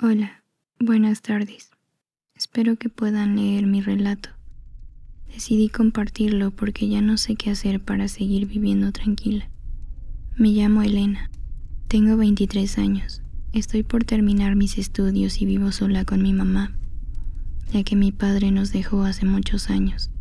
Hola, buenas tardes. Espero que puedan leer mi relato. Decidí compartirlo porque ya no sé qué hacer para seguir viviendo tranquila. Me llamo Elena. Tengo 23 años. Estoy por terminar mis estudios y vivo sola con mi mamá, ya que mi padre nos dejó hace muchos años.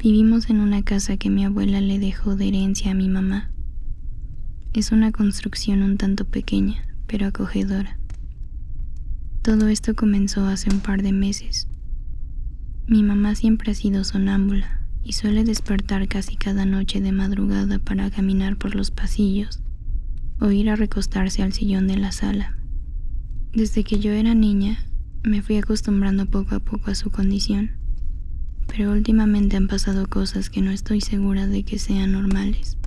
Vivimos en una casa que mi abuela le dejó de herencia a mi mamá. Es una construcción un tanto pequeña, pero acogedora. Todo esto comenzó hace un par de meses. Mi mamá siempre ha sido sonámbula y suele despertar casi cada noche de madrugada para caminar por los pasillos o ir a recostarse al sillón de la sala. Desde que yo era niña, me fui acostumbrando poco a poco a su condición, pero últimamente han pasado cosas que no estoy segura de que sean normales.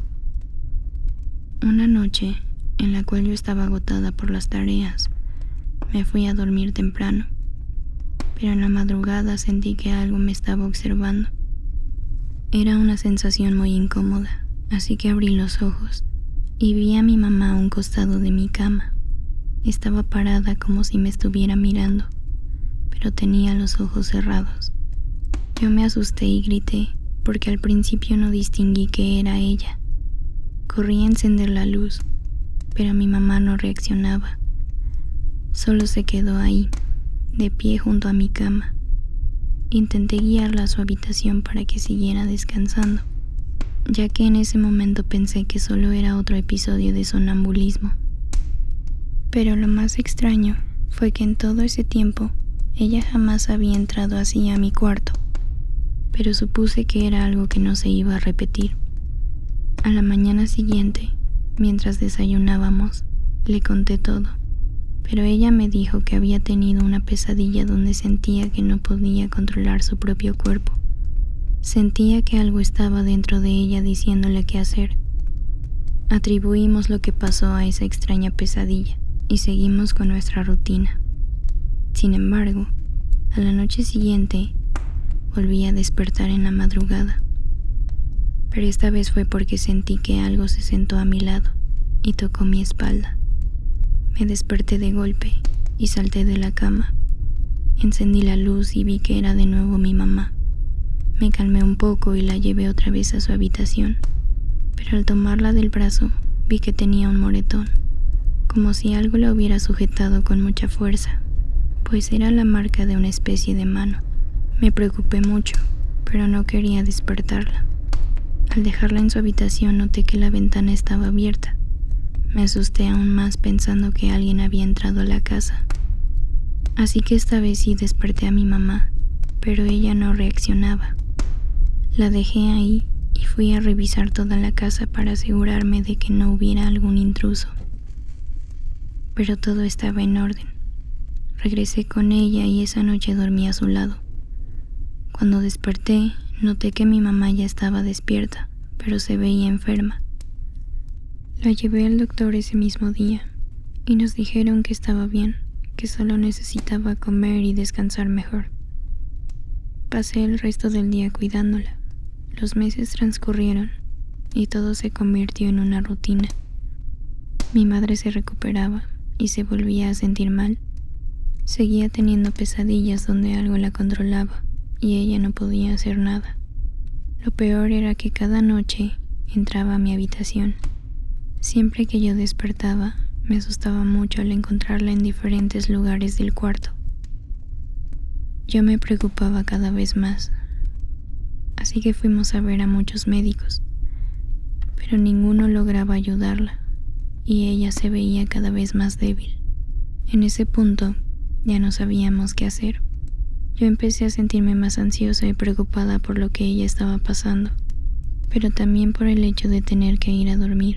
Una noche, en la cual yo estaba agotada por las tareas, me fui a dormir temprano, pero en la madrugada sentí que algo me estaba observando. Era una sensación muy incómoda, así que abrí los ojos y vi a mi mamá a un costado de mi cama. Estaba parada como si me estuviera mirando, pero tenía los ojos cerrados. Yo me asusté y grité, porque al principio no distinguí que era ella. Corrí a encender la luz, pero mi mamá no reaccionaba. Solo se quedó ahí, de pie junto a mi cama. Intenté guiarla a su habitación para que siguiera descansando, ya que en ese momento pensé que solo era otro episodio de sonambulismo. Pero lo más extraño fue que en todo ese tiempo ella jamás había entrado así a mi cuarto, pero supuse que era algo que no se iba a repetir. A la mañana siguiente, mientras desayunábamos, le conté todo, pero ella me dijo que había tenido una pesadilla donde sentía que no podía controlar su propio cuerpo. Sentía que algo estaba dentro de ella diciéndole qué hacer. Atribuimos lo que pasó a esa extraña pesadilla y seguimos con nuestra rutina. Sin embargo, a la noche siguiente, volví a despertar en la madrugada. Pero esta vez fue porque sentí que algo se sentó a mi lado y tocó mi espalda. Me desperté de golpe y salté de la cama. Encendí la luz y vi que era de nuevo mi mamá. Me calmé un poco y la llevé otra vez a su habitación, pero al tomarla del brazo vi que tenía un moretón, como si algo la hubiera sujetado con mucha fuerza, pues era la marca de una especie de mano. Me preocupé mucho, pero no quería despertarla. Al dejarla en su habitación noté que la ventana estaba abierta. Me asusté aún más pensando que alguien había entrado a la casa. Así que esta vez sí desperté a mi mamá, pero ella no reaccionaba. La dejé ahí y fui a revisar toda la casa para asegurarme de que no hubiera algún intruso. Pero todo estaba en orden. Regresé con ella y esa noche dormí a su lado. Cuando desperté, noté que mi mamá ya estaba despierta, pero se veía enferma. La llevé al doctor ese mismo día y nos dijeron que estaba bien, que solo necesitaba comer y descansar mejor. Pasé el resto del día cuidándola. Los meses transcurrieron y todo se convirtió en una rutina. Mi madre se recuperaba y se volvía a sentir mal. Seguía teniendo pesadillas donde algo la controlaba y ella no podía hacer nada. Lo peor era que cada noche entraba a mi habitación. Siempre que yo despertaba, me asustaba mucho al encontrarla en diferentes lugares del cuarto. Yo me preocupaba cada vez más, así que fuimos a ver a muchos médicos, pero ninguno lograba ayudarla y ella se veía cada vez más débil. En ese punto, ya no sabíamos qué hacer. Yo empecé a sentirme más ansiosa y preocupada por lo que ella estaba pasando, pero también por el hecho de tener que ir a dormir.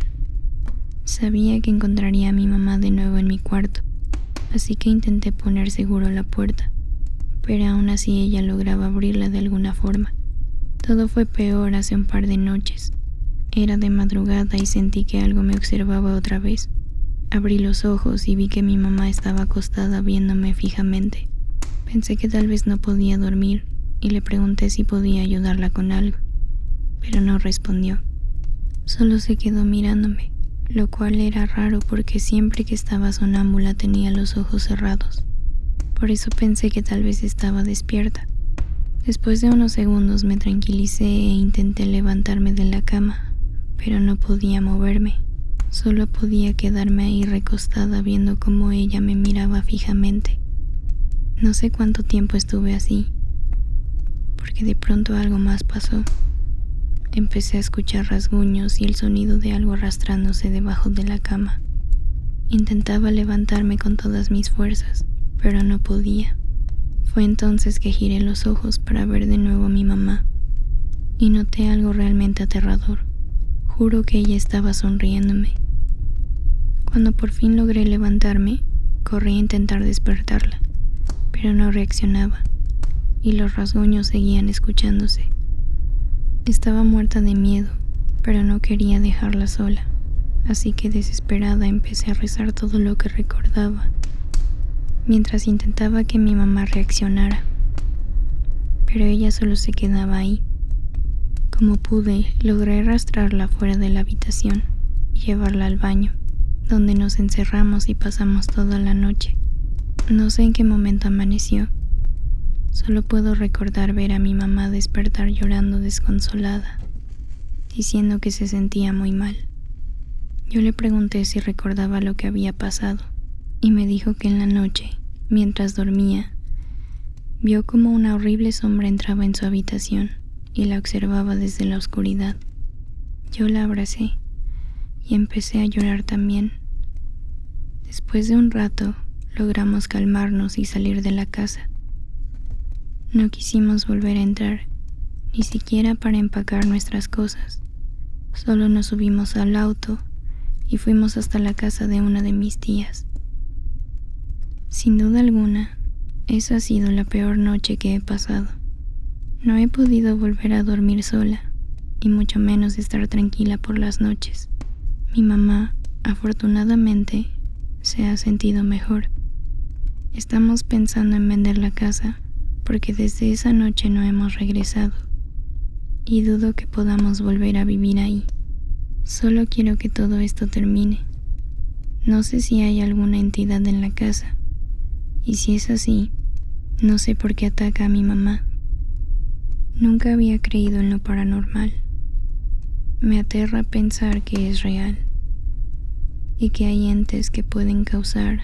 Sabía que encontraría a mi mamá de nuevo en mi cuarto, así que intenté poner seguro la puerta, pero aún así ella lograba abrirla de alguna forma. Todo fue peor hace un par de noches. Era de madrugada y sentí que algo me observaba otra vez. Abrí los ojos y vi que mi mamá estaba acostada viéndome fijamente. Pensé que tal vez no podía dormir y le pregunté si podía ayudarla con algo, pero no respondió. Solo se quedó mirándome, lo cual era raro porque siempre que estaba sonámbula tenía los ojos cerrados. Por eso pensé que tal vez estaba despierta. Después de unos segundos me tranquilicé e intenté levantarme de la cama, pero no podía moverme. Solo podía quedarme ahí recostada viendo cómo ella me miraba fijamente. No sé cuánto tiempo estuve así, porque de pronto algo más pasó. Empecé a escuchar rasguños y el sonido de algo arrastrándose debajo de la cama. Intentaba levantarme con todas mis fuerzas, pero no podía. Fue entonces que giré los ojos para ver de nuevo a mi mamá, y noté algo realmente aterrador. Juro que ella estaba sonriéndome. Cuando por fin logré levantarme, corrí a intentar despertarla, pero no reaccionaba, y los rasguños seguían escuchándose. Estaba muerta de miedo, pero no quería dejarla sola, así que desesperada empecé a rezar todo lo que recordaba, mientras intentaba que mi mamá reaccionara, pero ella solo se quedaba ahí. Como pude, logré arrastrarla fuera de la habitación y llevarla al baño, donde nos encerramos y pasamos toda la noche. No sé en qué momento amaneció. Solo puedo recordar ver a mi mamá despertar llorando desconsolada, diciendo que se sentía muy mal. Yo le pregunté si recordaba lo que había pasado, y me dijo que en la noche, mientras dormía, vio como una horrible sombra entraba en su habitación y la observaba desde la oscuridad. Yo la abracé y empecé a llorar también. Después de un rato, logramos calmarnos y salir de la casa. No quisimos volver a entrar, ni siquiera para empacar nuestras cosas. Solo nos subimos al auto y fuimos hasta la casa de una de mis tías. Sin duda alguna, esa ha sido la peor noche que he pasado. No he podido volver a dormir sola, y mucho menos estar tranquila por las noches. Mi mamá, afortunadamente, se ha sentido mejor. Estamos pensando en vender la casa, porque desde esa noche no hemos regresado, y dudo que podamos volver a vivir ahí. Solo quiero que todo esto termine. No sé si hay alguna entidad en la casa, y si es así, no sé por qué ataca a mi mamá. Nunca había creído en lo paranormal. Me aterra pensar que es real, y que hay entes que pueden causar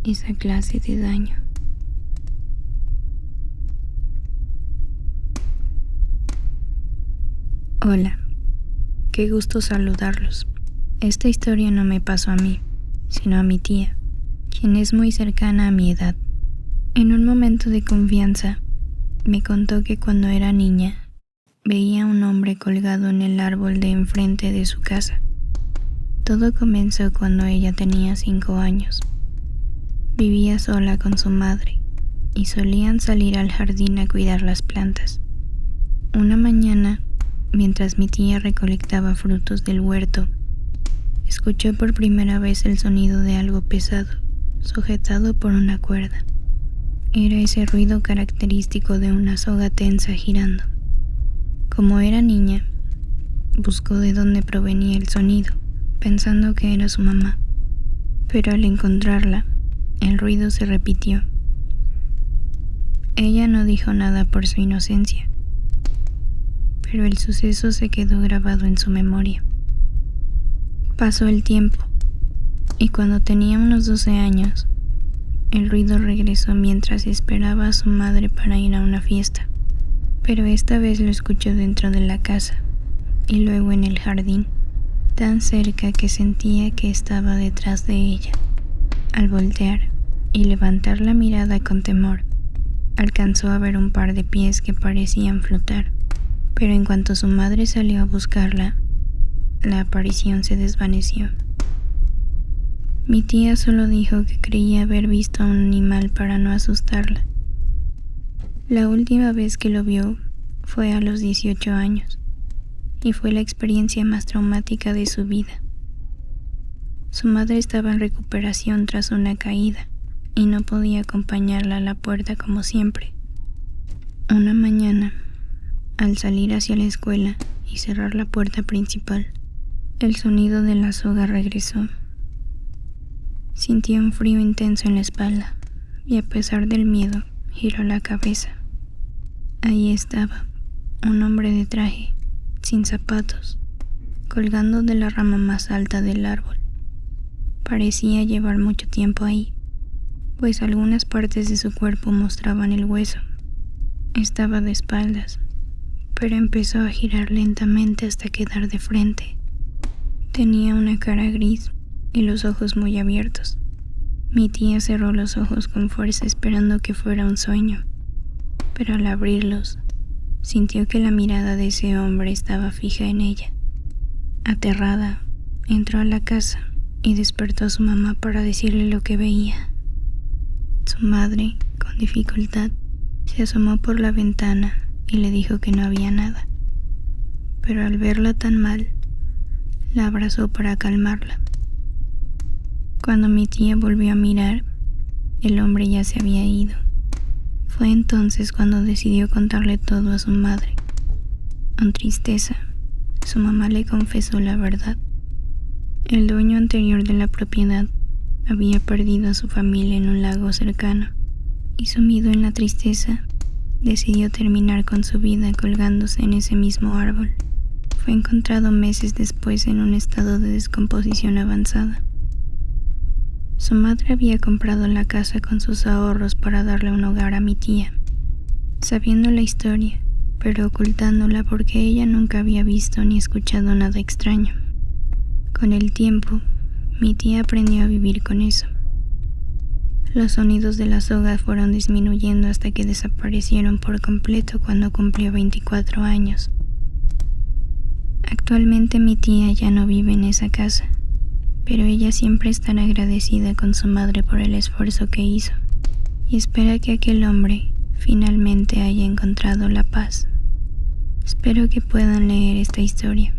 esa clase de daño. Hola, qué gusto saludarlos. Esta historia no me pasó a mí, sino a mi tía, quien es muy cercana a mi edad. En un momento de confianza, me contó que cuando era niña, veía a un hombre colgado en el árbol de enfrente de su casa. Todo comenzó cuando ella tenía 5 años. Vivía sola con su madre, y solían salir al jardín a cuidar las plantas. Una mañana, mientras mi tía recolectaba frutos del huerto, escuchó por primera vez el sonido de algo pesado, sujetado por una cuerda. Era ese ruido característico de una soga tensa girando. Como era niña, buscó de dónde provenía el sonido, pensando que era su mamá. Pero al encontrarla, el ruido se repitió. Ella no dijo nada por su inocencia, pero el suceso se quedó grabado en su memoria. Pasó el tiempo, y cuando tenía unos 12 años, el ruido regresó mientras esperaba a su madre para ir a una fiesta, pero esta vez lo escuchó dentro de la casa, y luego en el jardín, tan cerca que sentía que estaba detrás de ella. Al voltear y levantar la mirada con temor, alcanzó a ver un par de pies que parecían flotar. Pero en cuanto su madre salió a buscarla, la aparición se desvaneció. Mi tía solo dijo que creía haber visto a un animal para no asustarla. La última vez que lo vio fue a los 18 años, y fue la experiencia más traumática de su vida. Su madre estaba en recuperación tras una caída, y no podía acompañarla a la puerta como siempre. Una mañana, al salir hacia la escuela y cerrar la puerta principal, El sonido de la soga regresó. Sintió un frío intenso en la espalda y a pesar del miedo, giró la cabeza. Ahí estaba, un hombre de traje, sin zapatos, colgando de la rama más alta del árbol. Parecía llevar mucho tiempo ahí, pues algunas partes de su cuerpo mostraban el hueso. Estaba de espaldas, pero empezó a girar lentamente hasta quedar de frente. Tenía una cara gris y los ojos muy abiertos. Mi tía cerró los ojos con fuerza esperando que fuera un sueño, pero al abrirlos, sintió que la mirada de ese hombre estaba fija en ella. Aterrada, entró a la casa y despertó a su mamá para decirle lo que veía. Su madre, con dificultad, se asomó por la ventana y le dijo que no había nada, pero al verla tan mal, la abrazó para calmarla. Cuando mi tía volvió a mirar, el hombre ya se había ido. Fue entonces cuando decidió contarle todo a su madre. Con tristeza, su mamá le confesó la verdad. El dueño anterior de la propiedad había perdido a su familia en un lago cercano y, sumido en la tristeza, decidió terminar con su vida colgándose en ese mismo árbol. Fue encontrado meses después en un estado de descomposición avanzada. Su madre había comprado la casa con sus ahorros para darle un hogar a mi tía, sabiendo la historia, pero ocultándola porque ella nunca había visto ni escuchado nada extraño. Con el tiempo, mi tía aprendió a vivir con eso. Los sonidos de la soga fueron disminuyendo hasta que desaparecieron por completo cuando cumplió 24 años. Actualmente mi tía ya no vive en esa casa, pero ella siempre estará agradecida con su madre por el esfuerzo que hizo y espera que aquel hombre finalmente haya encontrado la paz. Espero que puedan leer esta historia.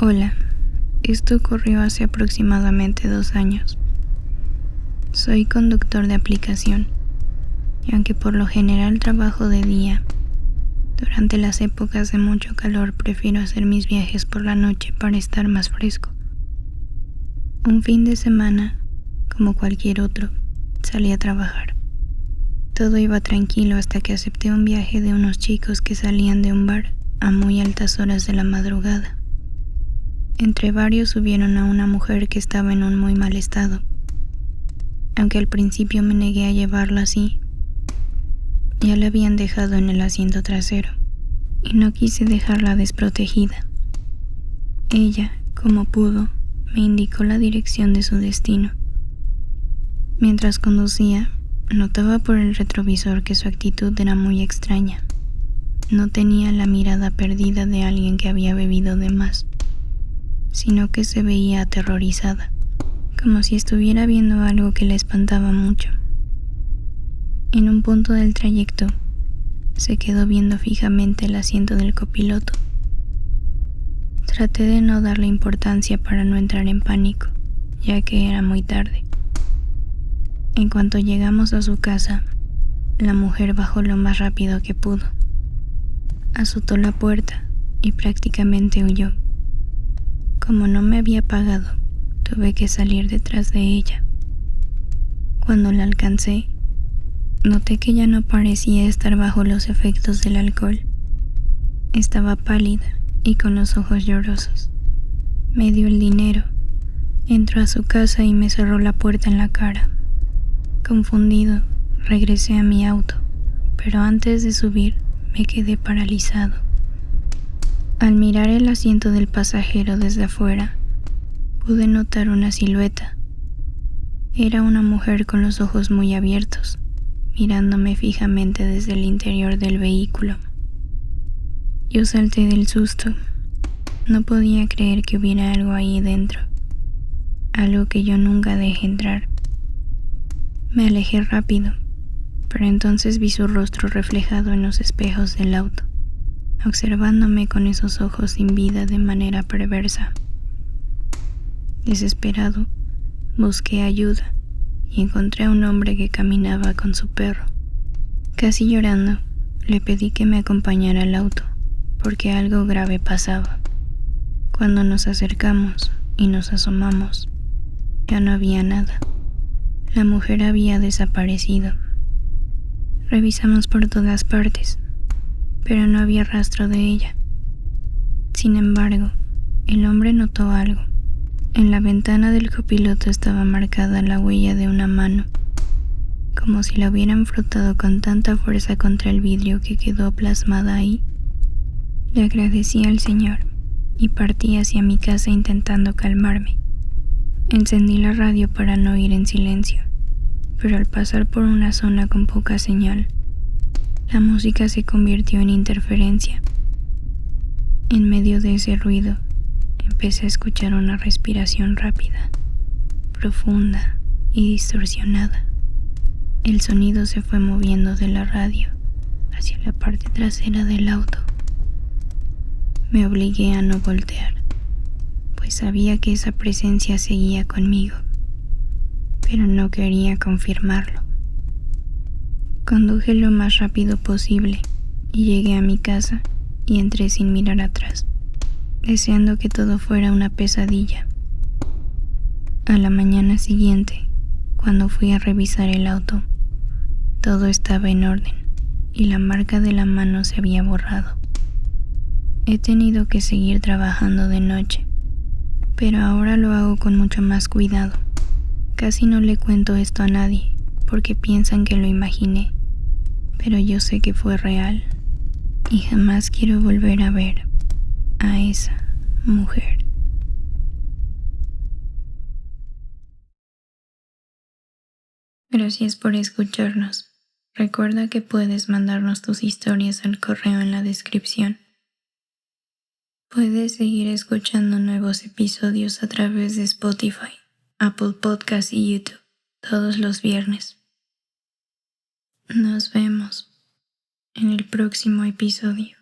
Hola, esto ocurrió hace aproximadamente 2 años. Soy conductor de aplicación y aunque por lo general trabajo de día, durante las épocas de mucho calor prefiero hacer mis viajes por la noche para estar más fresco. Un fin de semana, como cualquier otro, salí a trabajar. Todo iba tranquilo hasta que acepté un viaje de unos chicos que salían de un bar a muy altas horas de la madrugada. Entre varios subieron a una mujer que estaba en un muy mal estado. Aunque al principio me negué a llevarla así, ya la habían dejado en el asiento trasero y no quise dejarla desprotegida. Ella, como pudo, me indicó la dirección de su destino. Mientras conducía, notaba por el retrovisor que su actitud era muy extraña. No tenía la mirada perdida de alguien que había bebido de más, sino que se veía aterrorizada, como si estuviera viendo algo que la espantaba mucho. En un punto del trayecto, se quedó viendo fijamente el asiento del copiloto. Traté de no darle importancia para no entrar en pánico, ya que era muy tarde. En cuanto llegamos a su casa, la mujer bajó lo más rápido que pudo. Azotó la puerta y prácticamente huyó. Como no me había pagado, tuve que salir detrás de ella. Cuando la alcancé, noté que ya no parecía estar bajo los efectos del alcohol. Estaba pálida y con los ojos llorosos. Me dio el dinero, entró a su casa y me cerró la puerta en la cara. Confundido, regresé a mi auto, pero antes de subir me quedé paralizado. Al mirar el asiento del pasajero desde afuera, pude notar una silueta. Era una mujer con los ojos muy abiertos, mirándome fijamente desde el interior del vehículo. Yo salté del susto. No podía creer que hubiera algo ahí dentro, algo que yo nunca dejé entrar. Me alejé rápido, pero entonces vi su rostro reflejado en los espejos del auto, observándome con esos ojos sin vida de manera perversa. Desesperado, busqué ayuda y encontré a un hombre que caminaba con su perro. Casi llorando, Le pedí que me acompañara al auto, porque algo grave pasaba. Cuando nos acercamos y nos asomamos, ya no había nada. La mujer había desaparecido. Revisamos por todas partes, pero no había rastro de ella. Sin embargo, el hombre notó algo. En la ventana del copiloto estaba marcada la huella de una mano, como si la hubieran frotado con tanta fuerza contra el vidrio que quedó plasmada ahí. Le agradecí al señor y partí hacia mi casa intentando calmarme. Encendí la radio para no ir en silencio, pero al pasar por una zona con poca señal, la música se convirtió en interferencia. En medio de ese ruido, empecé a escuchar una respiración rápida, profunda y distorsionada. El sonido se fue moviendo de la radio hacia la parte trasera del auto. Me obligué a no voltear, pues sabía que esa presencia seguía conmigo, pero no quería confirmarlo. Conduje lo más rápido posible y llegué a mi casa y entré sin mirar atrás, deseando que todo fuera una pesadilla. A la mañana siguiente, cuando fui a revisar el auto, todo estaba en orden y la marca de la mano se había borrado. He tenido que seguir trabajando de noche, pero ahora lo hago con mucho más cuidado. Casi no le cuento esto a nadie porque piensan que lo imaginé, pero yo sé que fue real y jamás quiero volver a ver a esa mujer. Gracias por escucharnos. Recuerda que puedes mandarnos tus historias al correo en la descripción. Puedes seguir escuchando nuevos episodios a través de Spotify, Apple Podcasts y YouTube todos los viernes. Nos vemos en el próximo episodio.